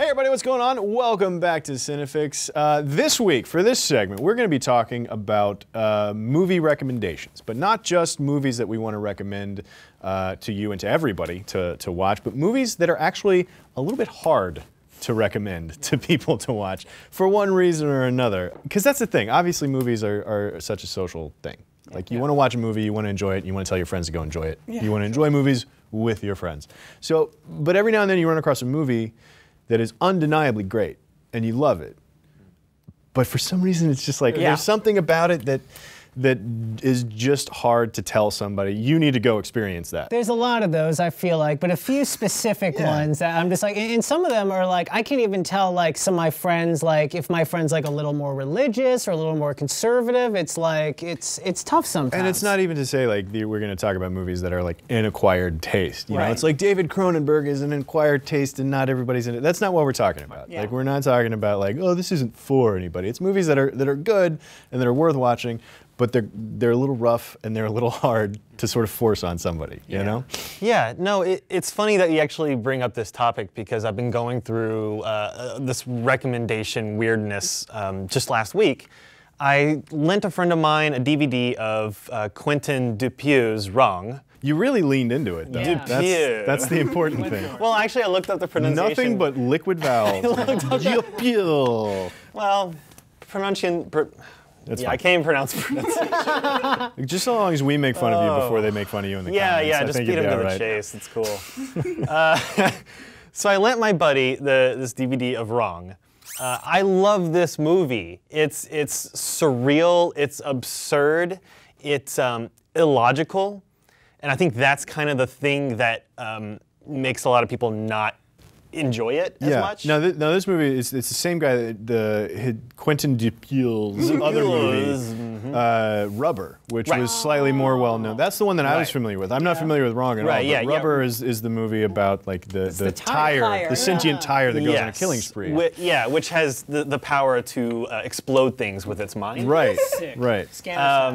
Hey everybody, what's going on? Welcome back to Cinefix. This week, for this segment, we're going to be talking about movie recommendations, but not just movies that we want to recommend to you and to everybody to watch, but movies that are actually a little bit hard to recommend to people to watch for one reason or another. Because that's the thing, obviously movies are such a social thing. Like you want to watch a movie, you want to enjoy it, you want to tell your friends to go enjoy it. Yeah. You want to enjoy movies with your friends. So, but every now and then you run across a movie that is undeniably great, and you love it. But for some reason, it's just like, there's something about it that is just hard to tell somebody. You need to go experience that. There's a lot of those, I feel like, but a few specific ones that I'm just like, and some of them are like, I can't even tell like some of my friends, like if my friend's like a little more religious or a little more conservative, it's like, it's tough sometimes. And it's not even to say like, we're gonna talk about movies that are like an acquired taste. You know, it's like David Cronenberg is an acquired taste and not everybody's in it. That's not what we're talking about. Like we're not talking about like, oh, this isn't for anybody. It's movies that are good and that are worth watching, but they're a little rough and they're a little hard to sort of force on somebody, you know? Yeah, no, it's funny that you actually bring up this topic because I've been going through this recommendation weirdness just last week. I lent a friend of mine a DVD of Quentin Dupieux's Wrong. You really leaned into it, though. Yeah. That's the important thing. Well, actually, I looked up the pronunciation. Nothing but liquid vowels. Dupieux. Well, That's fine. I can't even pronounce pronunciation. Just so long as we make fun of you before they make fun of you in the comments. Yeah, just beat him to the chase. It's cool. So I lent my buddy this DVD of Wrong. I love this movie. It's surreal. It's absurd. It's illogical, and I think that's kind of the thing that makes a lot of people not enjoy it as much. No, this movie it's the same guy that Quentin Dupieux's other movie, Rubber, which was slightly more well known. That's the one that I was familiar with. I'm not familiar with Wrong at all. But Rubber is the movie about like the tire, the sentient tire that goes on a killing spree. Which has the power to explode things with its mind. Right, right.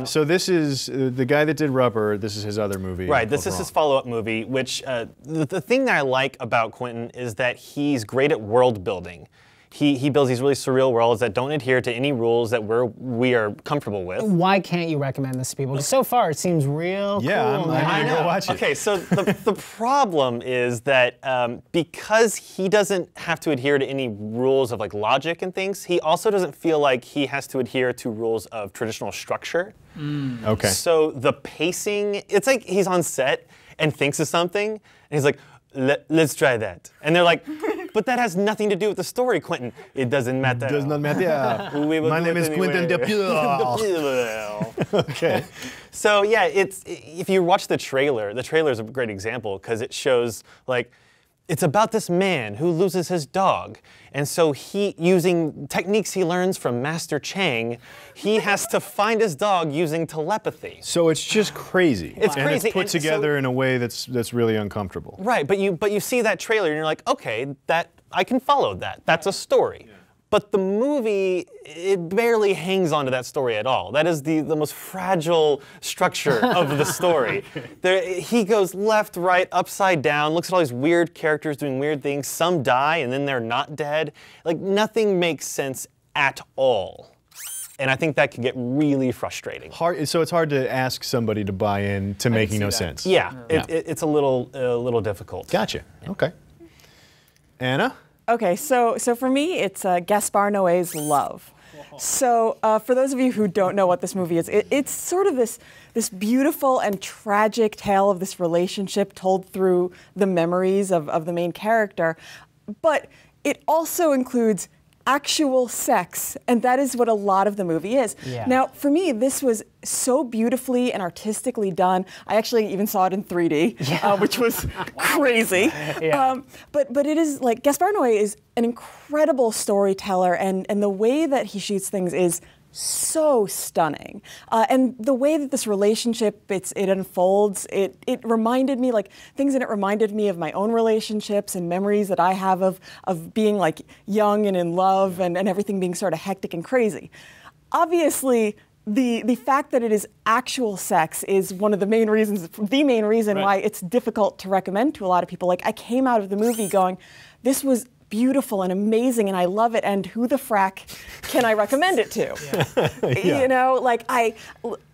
So this is the guy that did Rubber. This is his other movie. Right. This is his follow-up movie. Which the thing that I like about Quentin is that he's great at world building. He builds these really surreal worlds that don't adhere to any rules that we are comfortable with. Why can't you recommend this to people? Because so far it seems real cool. I'm gonna go watch it. Okay, so the problem is that because he doesn't have to adhere to any rules of like logic and things, he also doesn't feel like he has to adhere to rules of traditional structure. Okay. So the pacing, it's like he's on set and thinks of something, and he's like, let's try that. And they're like, but that has nothing to do with the story, Quentin. It doesn't matter. Does not matter. My name is Quentin Dupieux. Okay. So yeah, if you watch the trailer is a great example because it shows like, it's about this man who loses his dog. And so using techniques he learns from Master Chang, he has to find his dog using telepathy. So it's just crazy. It's crazy. And it's put together in a way that's really uncomfortable. Right, but you see that trailer and you're like, okay, I can follow that. That's a story. Yeah. But the movie, it barely hangs on to that story at all. That is the most fragile structure of the story. He goes left, right, upside down, looks at all these weird characters doing weird things. Some die and then they're not dead. Like nothing makes sense at all. And I think that can get really frustrating. So it's hard to ask somebody to buy in to making no sense. Yeah, it's a little difficult. Gotcha, okay. Anna? Okay, so for me, it's Gaspar Noé's Love. So for those of you who don't know what this movie is, it's sort of this beautiful and tragic tale of this relationship told through the memories of the main character. But it also includes actual sex, and that is what a lot of the movie is. Yeah. Now, for me, this was so beautifully and artistically done. I actually even saw it in 3D, which was crazy. But it is like, Gaspar Noé is an incredible storyteller, and the way that he shoots things is so stunning. And the way that this relationship, it unfolds, it reminded me, like, things in it reminded me of my own relationships and memories that I have of being, like, young and in love and everything being sort of hectic and crazy. Obviously, the fact that it is actual sex is one of the main reasons, why it's difficult to recommend to a lot of people. Like, I came out of the movie going, this was beautiful and amazing, and I love it. And who the frack can I recommend it to? You know, like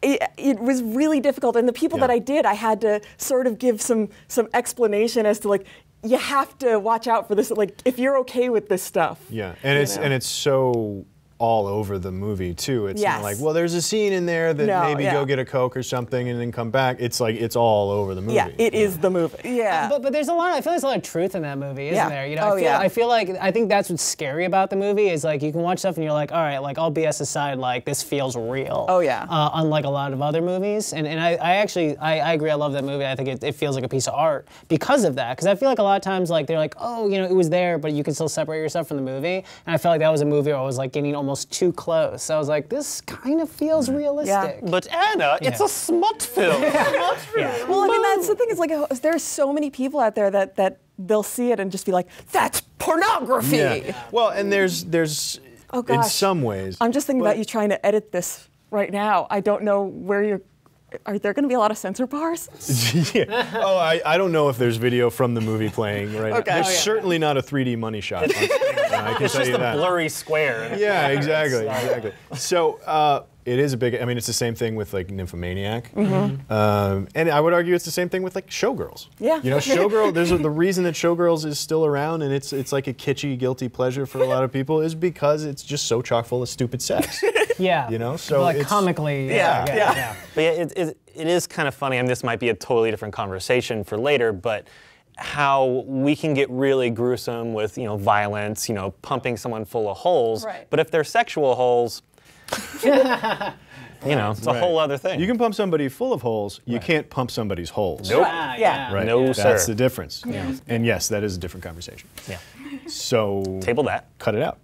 it was really difficult. And the people that I did, I had to sort of give some explanation as to like, you have to watch out for this. Like, if you're okay with this stuff. Yeah, and it's so all over the movie too. It's not like, well, there's a scene in there that maybe go get a Coke or something and then come back. It's like it's all over the movie. Yeah, it is the movie. Yeah. But there's a lot. I feel there's a lot of truth in that movie, isn't there? You know, I think that's what's scary about the movie is like you can watch stuff and you're like, all right, like all BS aside, like this feels real. Oh yeah. Unlike a lot of other movies, and I actually agree. I love that movie. I think it feels like a piece of art because of that. Because I feel like a lot of times like they're like, oh, you know, it was there, but you can still separate yourself from the movie. And I felt like that was a movie where I was like getting almost too close. So I was like, this kind of feels realistic. But Anna, it's a smut film. Well, I mean, that's the thing. Is like there's so many people out there that they'll see it and just be like, that's pornography. Yeah. Well, and there's oh, gosh. in some ways. I'm just thinking about you trying to edit this right now. I don't know where you're. Are there going to be a lot of censor bars? Oh, I don't know if there's video from the movie playing right now. There's certainly not a 3D money shot. I can it's tell just you a that. blurry square. Yeah, exactly. So it is a big. I mean, it's the same thing with like Nymphomaniac, and I would argue it's the same thing with like Showgirls. Yeah. You know, Showgirl. The reason that Showgirls is still around and it's like a kitschy, guilty pleasure for a lot of people is because it's just so chock full of stupid sex. Yeah. You know, so like it's, comically. Yeah. But yeah, it is kind of funny, and this might be a totally different conversation for later, but how we can get really gruesome with, you know, violence, you know, pumping someone full of holes. Right. But if they're sexual holes, you know, it's a whole other thing. You can pump somebody full of holes. You can't pump somebody's holes. Nope. Yeah. Right. No, That's sir. the difference. Yeah. And yes, that is a different conversation. Yeah. So Table that. cut it out.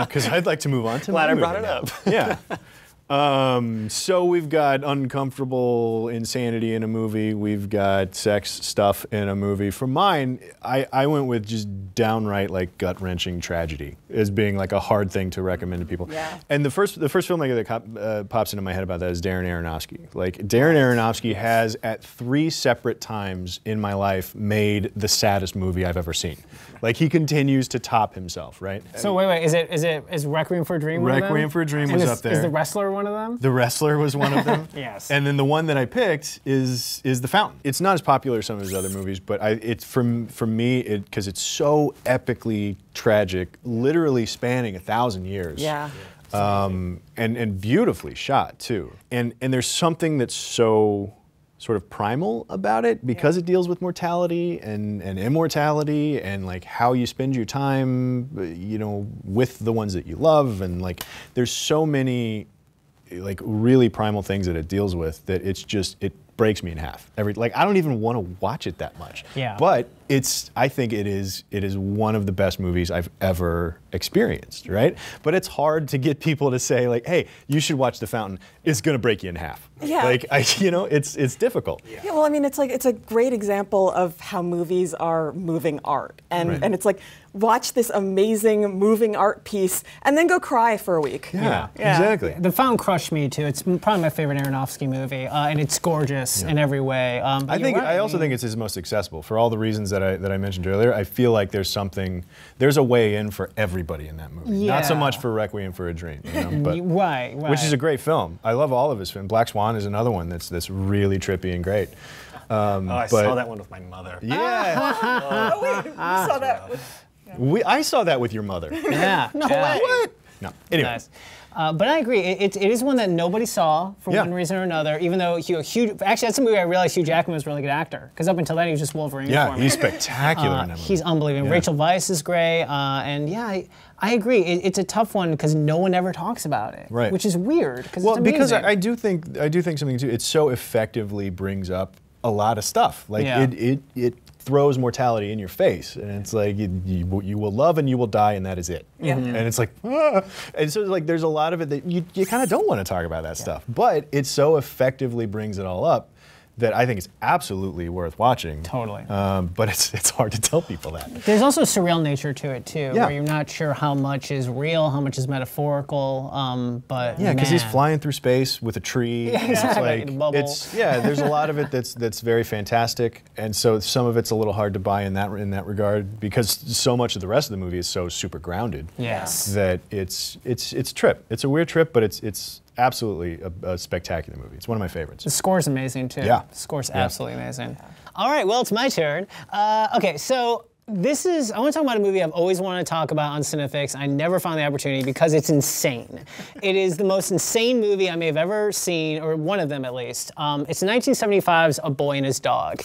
Because I'd like to move on to Glad my I brought movie it now. up. Yeah. So we've got uncomfortable insanity in a movie. We've got sex stuff in a movie. For mine, I went with just downright like gut-wrenching tragedy as being like a hard thing to recommend to people. Yeah. And the first filmmaker that pops into my head about that is Darren Aronofsky. Like Darren Aronofsky has at 3 separate times in my life made the saddest movie I've ever seen. Like he continues to top himself, right? So wait, is Requiem for a Dream one of them? Requiem for a Dream And was is, up there. Is The Wrestler one of them? The Wrestler was one of them. Yes. And then the one that I picked is The Fountain. It's not as popular as some of his other movies, but it's for me because it's so epically tragic, literally spanning 1,000 years. Yeah. And beautifully shot too. And there's something that's so sort of primal about it because it deals with mortality and immortality and like how you spend your time, you know, with the ones that you love, and like there's so many like really primal things that it deals with that it breaks me in half. Like I don't even want to watch it that much. Yeah. But I think it is one of the best movies I've ever experienced, right? But it's hard to get people to say like, hey, you should watch The Fountain. It's gonna break you in half. Yeah. Like it's difficult. Yeah, well, I mean, it's a great example of how movies are moving art, and it's like watch this amazing moving art piece and then go cry for a week. Yeah, exactly. The Fountain crushed me too. It's probably my favorite Aronofsky movie, and it's gorgeous in every way. I also think it's his most accessible for all the reasons that I mentioned earlier. I feel like there's a way in for everybody in that movie. Not so much for Requiem for a Dream, you know, but right. which is a great film. I love all of his films. Black Swan is another one that's really trippy and great. I saw that one with my mother. Yeah. Oh wait, you saw that. I saw that with your mother. Yeah. No way. What? No. Anyway. Nice. But I agree. It is one that nobody saw for one reason or another. Even though actually that's a movie I realized Hugh Jackman was a really good actor, because up until then he was just Wolverine. Yeah, for me. he's spectacular in that movie. He's unbelievable. Yeah. Rachel Weisz is great, and yeah, I agree. It's a tough one because no one ever talks about it, right? Which is weird. Well, it's because amazing. I do think something too. It so effectively brings up a lot of stuff. Like it throws mortality in your face, and it's like you will love and you will die, and that is it. Yeah. And it's like, and so like there's a lot of it that you kind of don't want to talk about that stuff, but it so effectively brings it all up that I think is absolutely worth watching. Totally. But it's hard to tell people that. There's also a surreal nature to it too, Yeah. where you're not sure how much is real, how much is metaphorical. But Yeah, because he's man. flying through space with a tree. Yeah, exactly, in a bubble. There's a lot of it that's very fantastic, and so some of it's a little hard to buy in that regard because so much of the rest of the movie is so super grounded. Yes. That it's a trip. It's a weird trip, but it's absolutely a spectacular movie. It's one of my favorites. The score's amazing too. Yeah. The score's absolutely amazing. All right, well, it's my turn. Okay, so I want to talk about a movie I've always wanted to talk about on Cinefix. I never found the opportunity because it's insane. It is the most insane movie I may have ever seen, or one of them at least. It's 1975's A Boy and His Dog.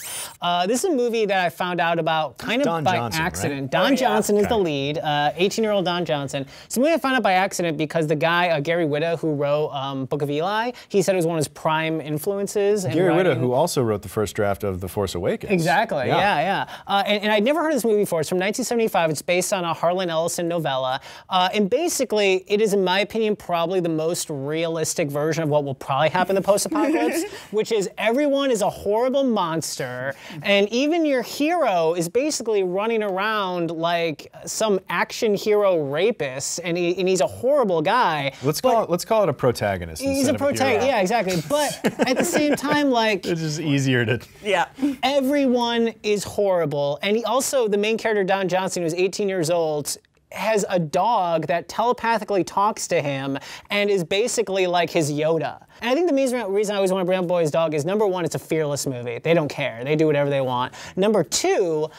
This is a movie that I found out about kind of Don by Johnson, accident. right? Don Johnson is Okay. the lead, 18-year-old Don Johnson. It's a movie I found out by accident because the guy, Gary Whitta, who wrote Book of Eli, he said it was one of his prime influences. in Gary Whitta, writing. who also wrote the first draft of The Force Awakens. Exactly, yeah. And I'd never heard of this movie before. It's from 1975. It's based on a Harlan Ellison novella. And basically, it is, in my opinion, probably the most realistic version of what will probably happen in the post-apocalypse, which is everyone is a horrible monster, and even your hero is basically running around like some action hero rapist, and he's a horrible guy. Let's call it a protagonist. He's a protagonist, yeah, exactly. But at the same time, like, It's just easier to. Yeah. everyone is horrible. And he also, the main character, Don Johnson, who's 18 years old, has a dog that telepathically talks to him and is basically like his Yoda. And I think the main reason I always want to bring up Boy's Dog is, number one, it's a fearless movie. They don't care. They do whatever they want. Number two,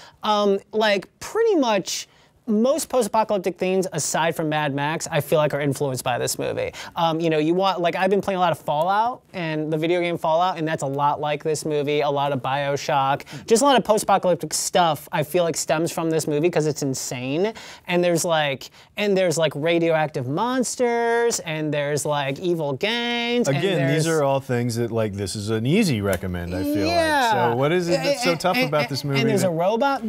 like pretty much most post-apocalyptic themes, aside from Mad Max, I feel like are influenced by this movie. You know, I've been playing a lot of Fallout, and the video game Fallout, and that's a lot like this movie, a lot of BioShock, just a lot of post-apocalyptic stuff I feel like stems from this movie because it's insane. And there's like radioactive monsters, and there's like evil gangs. Again, these are all things that, like, this is an easy recommend, I feel like. So what is it that's so tough about this movie? And there's a robot,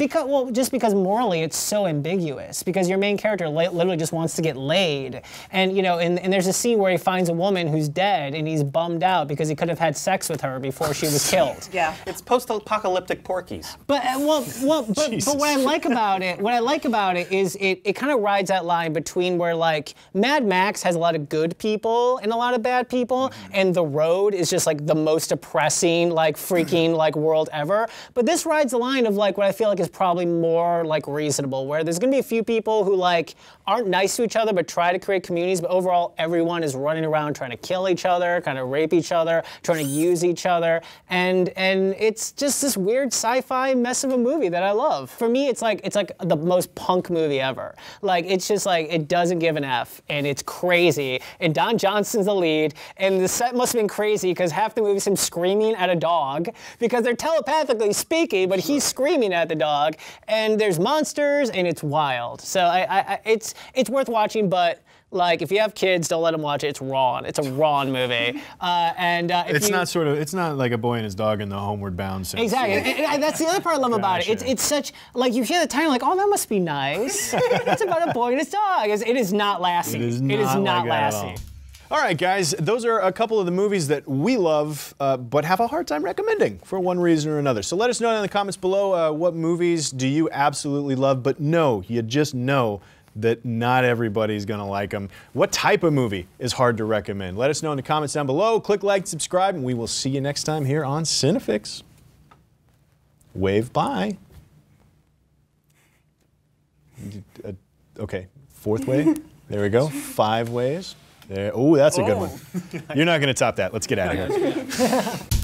just because morally it's so ambiguous, because your main character literally just wants to get laid. And you know, and there's a scene where he finds a woman who's dead, and he's bummed out because he could have had sex with her before she was killed. Yeah. It's post-apocalyptic Porky's. But but what I like about it is it kind of rides that line between where, like, Mad Max has a lot of good people and a lot of bad people, and The Road is just like the most depressing, like, freaking like world ever. But this rides the line of like what I feel like is probably more like reasonable, where there's gonna be a few people who like aren't nice to each other but try to create communities, but overall everyone is running around trying to kill each other, kind of rape each other, trying to use each other, and it's just this weird sci-fi mess of a movie that I love. For me, it's like the most punk movie ever. Like, it's just like, it doesn't give an F, and it's crazy, and Don Johnson's the lead, and the set must have been crazy because half the movie is him screaming at a dog because they're telepathically speaking, but he's screaming at the dog, and there's monsters, and it's wild. So it's worth watching, but like, if you have kids, don't let them watch it. It's raw. It's a raw movie. It's not like A Boy and His Dog in the Homeward Bound sense. Exactly. And that's the other part I love about it. It's such, like, you hear the title, like, oh, that must be nice. It's about a boy and his dog. It is not Lassie. It is not like that at all. All right, guys, those are a couple of the movies that we love, but have a hard time recommending for one reason or another. So let us know in the comments below, what movies do you absolutely love, but you just know that not everybody's gonna like them. What type of movie is hard to recommend? Let us know in the comments down below. Click like, subscribe, and we will see you next time here on Cinefix. Wave bye. Okay, fourth wave. There we go. 5 waves. There. Oh, that's a good one. You're not gonna top that. Let's get out of here.